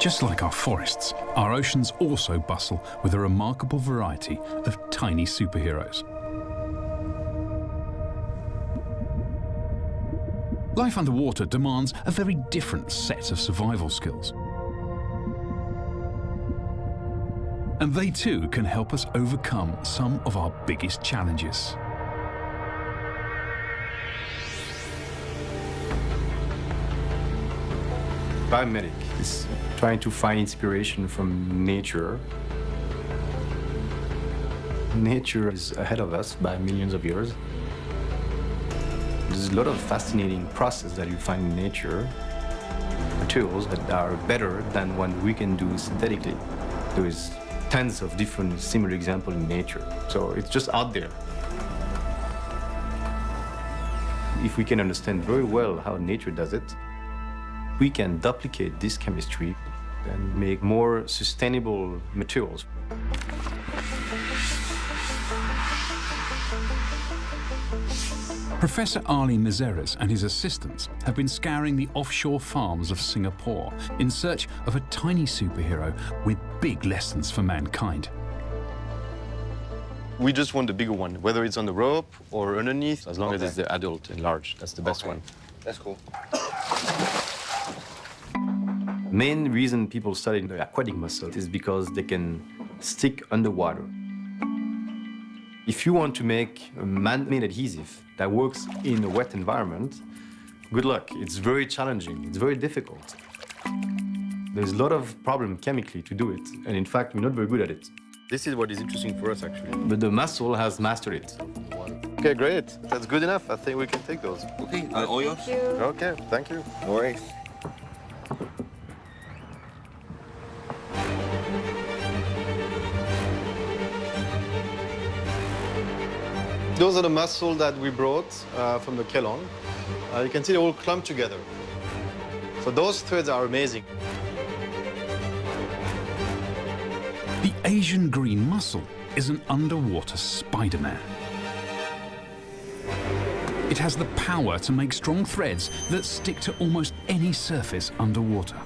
Just like our forests, our oceans also bustle with a remarkable variety of tiny superheroes. Life underwater demands a very different set of survival skills. And they too can help us overcome some of our biggest challenges. Biomedic is trying to find inspiration from nature. Nature is ahead of us by millions of years. There's a lot of fascinating processes that you find in nature, materials that are better than what we can do synthetically. There is tons of different similar examples in nature, so it's just out there. If we can understand very well how nature does it, we can duplicate this chemistry and make more sustainable materials. Professor Ali Miserez and his assistants have been scouring the offshore farms of Singapore in search of a tiny superhero with big lessons for mankind. We just want the bigger one, whether it's on the rope or underneath, as long as it's the adult and large. That's the best one. That's cool. Main reason people study the aquatic mussel is because they can stick underwater. If you want to make a man-made adhesive that works in a wet environment, good luck. It's very challenging. It's very difficult. There's a lot of problem chemically to do it, and in fact, we're not very good at it. This is what is interesting for us, actually. But the mussel has mastered it. Okay, great. That's good enough. I think we can take those. Okay, all yours? Okay, thank you. No worries. Those are the mussels that we brought from the Kelong. You can see they all clump together. So those threads are amazing. The Asian green mussel is an underwater Spider-Man. It has the power to make strong threads that stick to almost any surface underwater.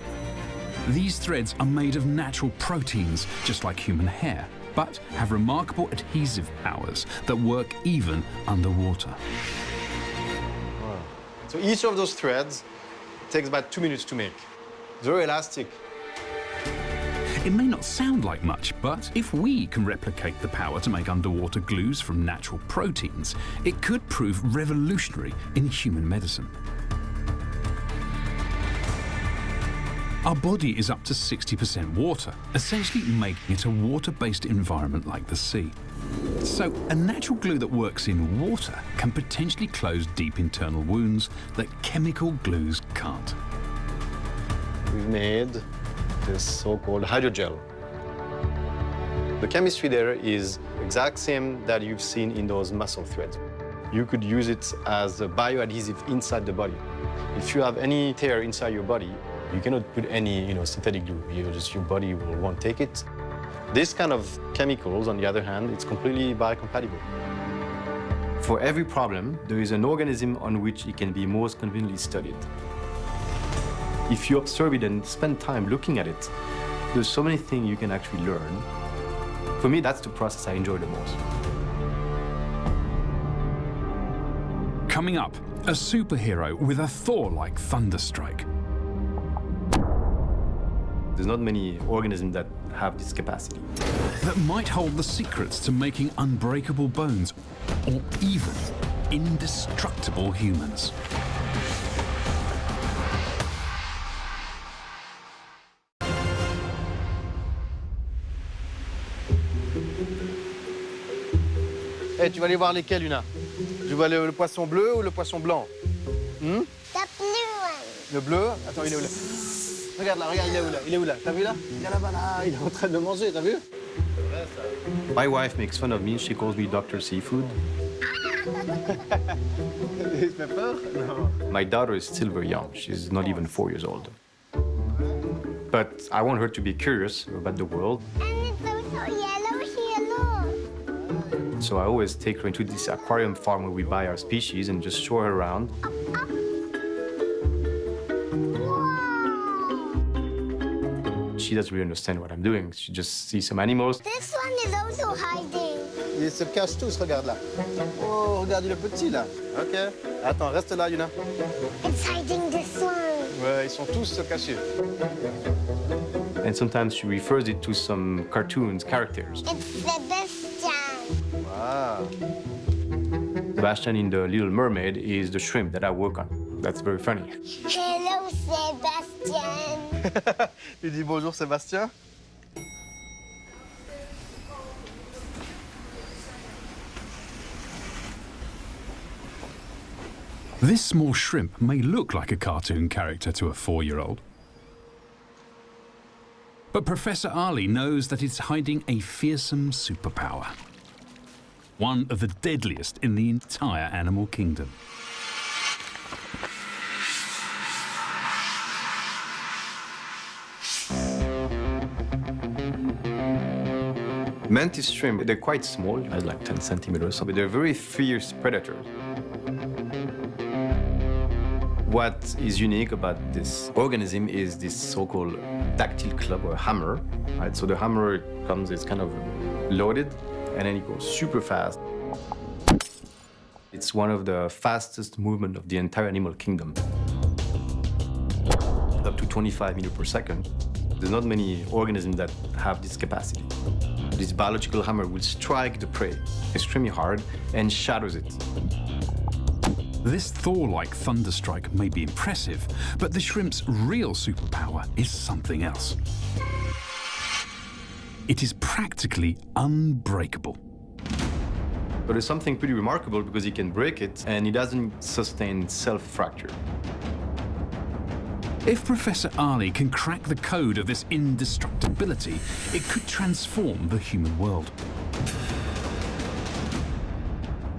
These threads are made of natural proteins, just like human hair, but have remarkable adhesive powers that work even underwater. Wow. So each of those threads takes about 2 minutes to make. It's very elastic. It may not sound like much, but if we can replicate the power to make underwater glues from natural proteins, it could prove revolutionary in human medicine. Our body is up to 60% water, essentially making it a water-based environment like the sea. So a natural glue that works in water can potentially close deep internal wounds that chemical glues can't. We've made this so-called hydrogel. The chemistry there is exact same that you've seen in those mussel threads. You could use it as a bioadhesive inside the body. If you have any tear inside your body, you cannot put any, synthetic glue. Your body won't take it. This kind of chemicals, on the other hand, it's completely biocompatible. For every problem, there is an organism on which it can be most conveniently studied. If you observe it and spend time looking at it, there's so many things you can actually learn. For me, that's the process I enjoy the most. Coming up, a superhero with a Thor-like thunder strike. There's not many organisms that have this capacity. That might hold the secrets to making unbreakable bones, or even indestructible humans. Hey, tu vas aller voir lesquels, Luna? Tu vois le poisson bleu ou le poisson blanc? Le bleu. Le bleu? Attends, il est où là? Regarde là, regarde, il est où là? Il est où là? T'as vu là? Il est là-bas là, il est en train de manger, t'as vu? My wife makes fun of me. She calls me Dr. Seafood. Il te fait peur? Non. My daughter is still very young. She's not even 4 years old. But I want her to be curious about the world. And it's also yellow here, look. So I always take her into this aquarium farm where we buy our species and just show her around. she doesn't really understand what I'm doing. She just sees some animals. This one is also hiding. Ils se cachent tous, regarde là. Oh, regarde le petit là. OK. Attends, reste là, Yuna. It's hiding this one. Ouais, ils sont tous cachés. And sometimes she refers it to some cartoons, characters. It's Sebastian. Wow. Sebastian in The Little Mermaid is the shrimp that I work on. That's very funny. Hello, Sebastian. Il dit bonjour, Sébastien. This small shrimp may look like a cartoon character to a 4-year-old. But Professor Ali knows that it's hiding a fearsome superpower. One of the deadliest in the entire animal kingdom. Mantis shrimp, they're quite small, as like 10 centimeters, but they're very fierce predators. What is unique about this organism is this so-called dactyl club or hammer. Right? So the hammer comes, it's kind of loaded, and then it goes super fast. It's one of the fastest movement of the entire animal kingdom. Up to 25 meters per second. There's not many organisms that have this capacity. This biological hammer will strike the prey extremely hard and shatters it. This Thor-like thunderstrike may be impressive, but the shrimp's real superpower is something else. It is practically unbreakable. But there's something pretty remarkable because he can break it and he doesn't sustain self-fracture. If Professor Ali can crack the code of this indestructibility, it could transform the human world.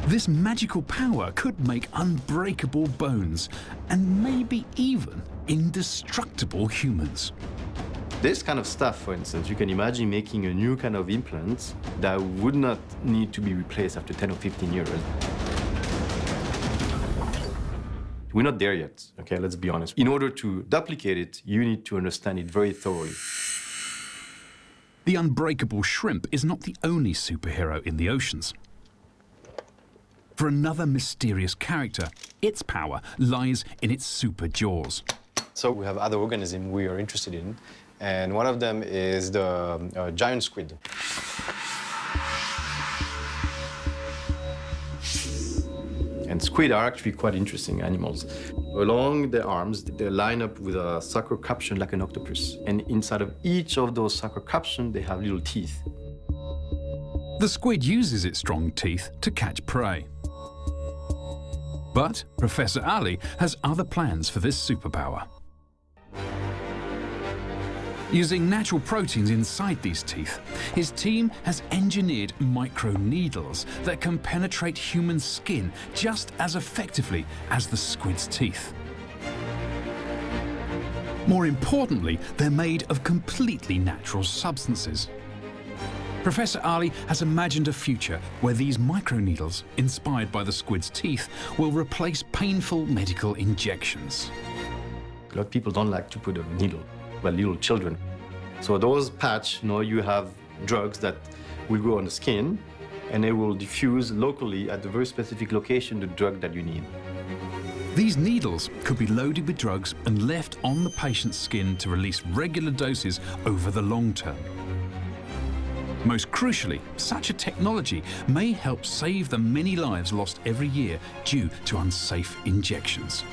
This magical power could make unbreakable bones and maybe even indestructible humans. This kind of stuff, for instance, you can imagine making a new kind of implant that would not need to be replaced after 10 or 15 years. We're not there yet, okay, let's be honest. In order to duplicate it, you need to understand it very thoroughly. The unbreakable shrimp is not the only superhero in the oceans. For another mysterious character, its power lies in its super jaws. So we have other organisms we are interested in, and one of them is the giant squid. And squid are actually quite interesting animals. Along their arms, they line up with a sucker caption like an octopus. And inside of each of those sucker captions, they have little teeth. The squid uses its strong teeth to catch prey. But Professor Ali has other plans for this superpower. Using natural proteins inside these teeth, his team has engineered microneedles that can penetrate human skin just as effectively as the squid's teeth. More importantly, they're made of completely natural substances. Professor Ali has imagined a future where these microneedles, inspired by the squid's teeth, will replace painful medical injections. A lot of people don't like to put a needle, well, little children. So those patch, you have drugs that will go on the skin and they will diffuse locally at the very specific location the drug that you need. These needles could be loaded with drugs and left on the patient's skin to release regular doses over the long term. Most crucially, such a technology may help save the many lives lost every year due to unsafe injections.